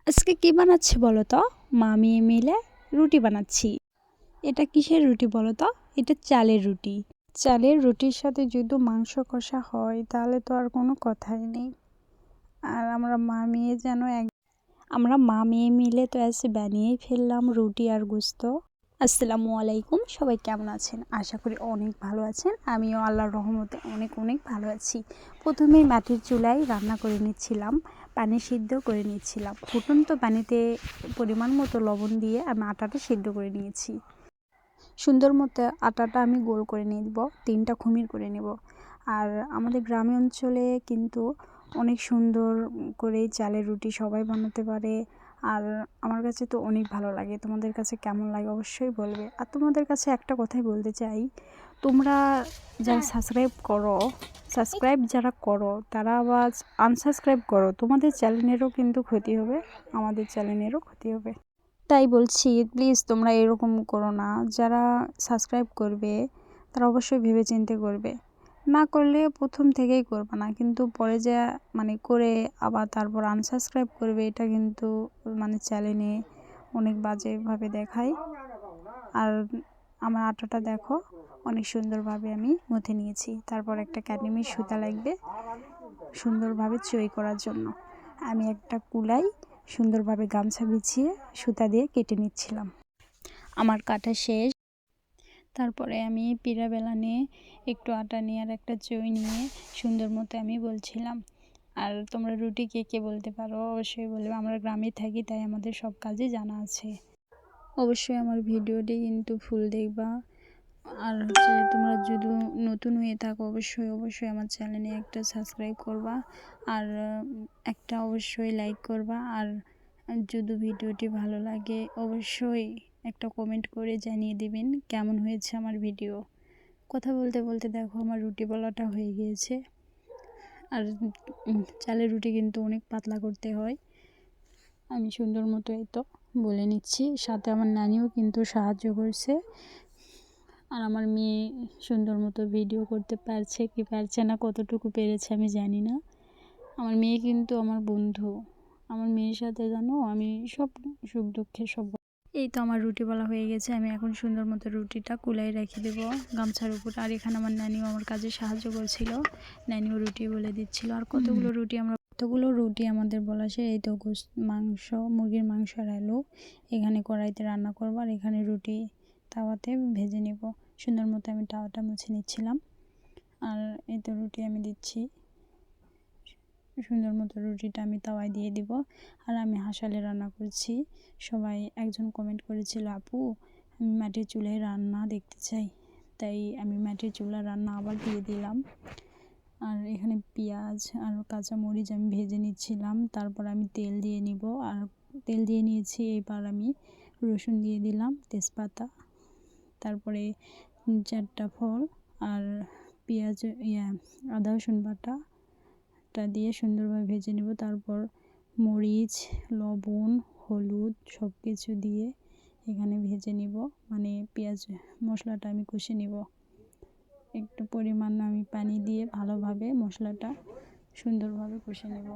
আজকে কি বানাচ্ছি বলো তো? মা মেয়ে মিলে রুটি বানাচ্ছি। এটা কিসের রুটি বলো তো? এটা চালের রুটি। চালের রুটির সাথে যদি মাংস কষা হয় তাহলে তো আর কোনো কথাই নেই। আর আমরা মা মেয়ে মিলে তো আজকে বানিয়েই ফেললাম রুটি আর গোস্ত। আসসালামু আলাইকুম, সবাই কেমন আছেন? আশা করি অনেক ভালো আছেন। আমিও আল্লাহর রহমতে অনেক অনেক ভালো আছি। প্রথমেই মাটির চুলায় রান্না করে নিচ্ছিলাম, পানি সিদ্ধ করে নিচ্ছিলাম। ফুটন্ত পানিতে পরিমাণ মতো লবণ দিয়ে আমি আটাটা সিদ্ধ করে নিয়েছি। সুন্দর মতো আটাটা আমি গোল করে নিয়ে দেবো, 3টা খুমির করে নেব। আর আমাদের গ্রামীণ অঞ্চলে কিন্তু অনেক সুন্দর করে চালের রুটি সবাই বানাতে পারে। আর আমার কাছে তো অনেক ভালো লাগে। তোমাদের কাছে কেমন লাগে অবশ্যই বলবে। আর তোমাদের কাছে একটা কথাই বলতে চাই, তোমরা যারা সাবস্ক্রাইব করো তারা আবার আনসাবস্ক্রাইব করো, তোমাদের চ্যানেলেরও কিন্তু ক্ষতি হবে, আমাদের চ্যানেলেরও ক্ষতি হবে। তাই বলছি, প্লিজ তোমরা এরকম করো না। যারা সাবস্ক্রাইব করবে তারা অবশ্যই ভেবেচিন্তে করবে। না করলে প্রথম থেকেই করবে না, কিন্তু পরে যে করে আবার তারপর আনসাবস্ক্রাইব করবে, এটা কিন্তু চ্যানেলে অনেক বাজেভাবে দেখায়। আর আমার আটাটা দেখো, অনেক সুন্দরভাবে আমি মুথে নিয়েছি। তারপর একটা কাটিমের সুতা লাগবে সুন্দরভাবে চই করার জন্য। আমি একটা কুলাই সুন্দরভাবে গামছা বিছিয়ে সুতা দিয়ে কেটে নিচ্ছিলাম। আমার কাটা শেষ। তারপরে আমি পিঠা বেলা নিয়ে একটু আটা নিয়ে আর একটা চই নিয়ে সুন্দর মতো আমি বলছিলাম। আর তোমরা রুটি কে কে বলতে পারো অবশ্যই বলবে। আমরা গ্রামে থাকি, তাই আমাদের সব কাজই জানা আছে। অবশ্যই আমার ভিডিওটি কিন্তু ফুল দেখবা। আর তোমরা যদি নতুন হয়ে থাকো অবশ্যই আমার চ্যানেলে একটা সাবস্ক্রাইব করবা, আর একটা অবশ্যই লাইক করবা। আর যদি ভিডিওটি ভালো লাগে অবশ্যই একটা কমেন্ট করে জানিয়ে দিবেন কেমন হয়েছে আমার ভিডিও। কথা বলতে বলতে দেখো আমার রুটি বলাটা হয়ে গিয়েছে। আর চালের রুটি কিন্তু অনেক পাতলা করতে হয়। আমি সুন্দর মতো এই তো বলে নিচ্ছি, সাথে আমার নানিও কিন্তু সাহায্য করছে। আর আমার মেয়ে সুন্দর মতো ভিডিও করতে পারছে কি পারছে না, কতটুকু পেরেছে আমি জানি না। আমার মেয়ে কিন্তু আমার বন্ধু। আমার মেয়ের সাথে জানো আমি সব সুখ দুঃখে সব। এই তো আমার রুটি বলা হয়ে গেছে। আমি এখন সুন্দর মতো রুটিটা কুলাই রেখে দেবো গামছার উপর। আর এখানে আমার নানিও আমার কাজে সাহায্য করছিল, নানিও রুটি বলে দিচ্ছিল। আর কতগুলো রুটি আমাদের বলা সে। এই তো মাংস, মুরগির মাংস আর আলু এখানে কড়াইতে রান্না করবো, আর এখানে রুটি তাওয়াতে ভেজে নেব। সুন্দর মতো আমি তাওয়াটা মুছে নিচ্ছিলাম। আর এই তো রুটি আমি দিচ্ছি, সুন্দর মতো রুটিটা আমি তাওয়ায় দিয়ে দিব। আর আমি হাঁসালে রান্না করছি। সবাই একজন কমেন্ট করেছিল, আপু আমি মাটির চুলায় রান্না দেখতে চাই, তাই আমি মাটির চুলার রান্না আবার দিয়ে দিলাম। আর এখানে পেঁয়াজ আর কাঁচামরিচ আমি ভেজে নিচ্ছিলাম। তারপর আমি তেল দিয়ে নিব, আর তেল দিয়ে নিয়েছি। এবার আমি রসুন দিয়ে দিলাম, তেজপাতা, তারপরে 4টা ফল, আর পেঁয়াজ আদা রসুন বাটাটা দিয়ে সুন্দরভাবে ভেজে নেব। তারপর মরিচ, লবণ, হলুদ সব কিছু দিয়ে এখানে ভেজে নিব। পেঁয়াজ মশলাটা আমি কষে নিব। একটু পরিমাণ আমি পানি দিয়ে ভালোভাবে মশলাটা সুন্দরভাবে কষে নেব।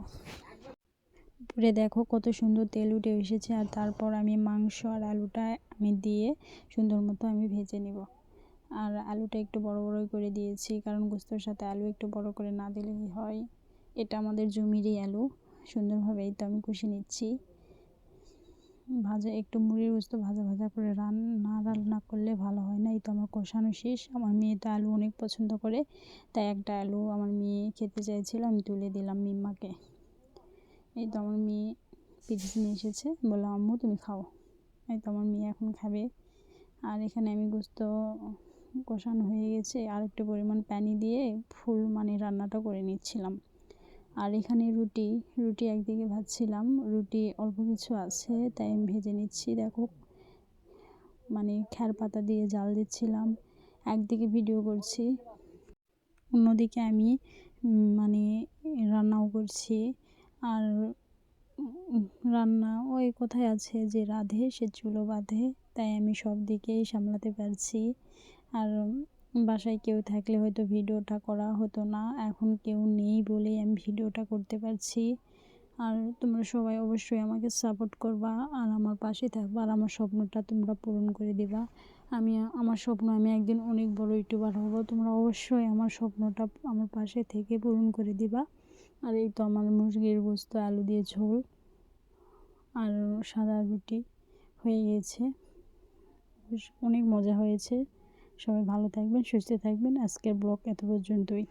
উপরে দেখো কত সুন্দর তেল উঠে এসেছে। আর তারপর আমি মাংস আর আলুটা আমি দিয়ে সুন্দর মতো আমি ভেজে নেব। আর আলুটা একটু বড় করে দিয়েছি, কারণ গোস্তর সাথে আলু একটু বড় করে না দিলেই হয়। এটা আমাদের জমিরই আলু। সুন্দরভাবে এই তো আমি কষে নিচ্ছি। একটু মুড়ির গোস্ত ভাজা করে রান্না করলে ভালো হয় না। এই তো আমার কষানো শেষ। আমার মেয়ে তো আলু অনেক পছন্দ করে, তাই একটা আলু আমার মেয়ে খেতে চাইছিল, আমি তুলে দিলাম মিম্মাকে। এই তো আমার মেয়ে পিস নিয়ে এসেছে, বললাম আম্মু তুমি খাও। এই তো আমার মেয়ে এখন খাবে। আর এখানে আমি গোস্ত কষানো হয়ে গেছে, আর একটু পরিমাণ পানি দিয়ে ফুল রান্নাটা করে নিচ্ছিলাম। আর এখানে রুটি একদিকে ভাজছিলাম, রুটি অল্প কিছু আছে তাই আমি ভেজে নিচ্ছি। দেখো খ্যার পাতা দিয়ে জাল দিচ্ছিলাম, একদিকে ভিডিও করছি, অন্যদিকে আমি রান্নাও করছি। আর রান্না ওই কোথায় আছে যে রাঁধে সে চুলো বাঁধে, তাই আমি সব দিকেই সামলাতে পারছি। আর বাসায় কেউ থাকলে হয়তো ভিডিওটা করা হতো না, এখন কেউ নেই বলেই আমি ভিডিওটা করতে পারছি। আর তোমরা সবাই অবশ্যই আমাকে সাপোর্ট করবা আর আমার পাশে থাকবা আর আমার স্বপ্নটা তোমরা পূরণ করে দিবা। আমার স্বপ্ন আমি একদিন অনেক বড় ইউটিউবার হব। তোমরা অবশ্যই আমার স্বপ্নটা আমার পাশে থেকে পূরণ করে দিবা। আর এই তো আমার মুরগির গোশত আলু দিয়ে ঝোল আর সাদা রুটি হয়ে গেছে। অনেক মজা হয়েছে। সবাই ভালো থাকবেন, সুস্থ থাকবেন। আজকের ব্লগ এত পর্যন্তই।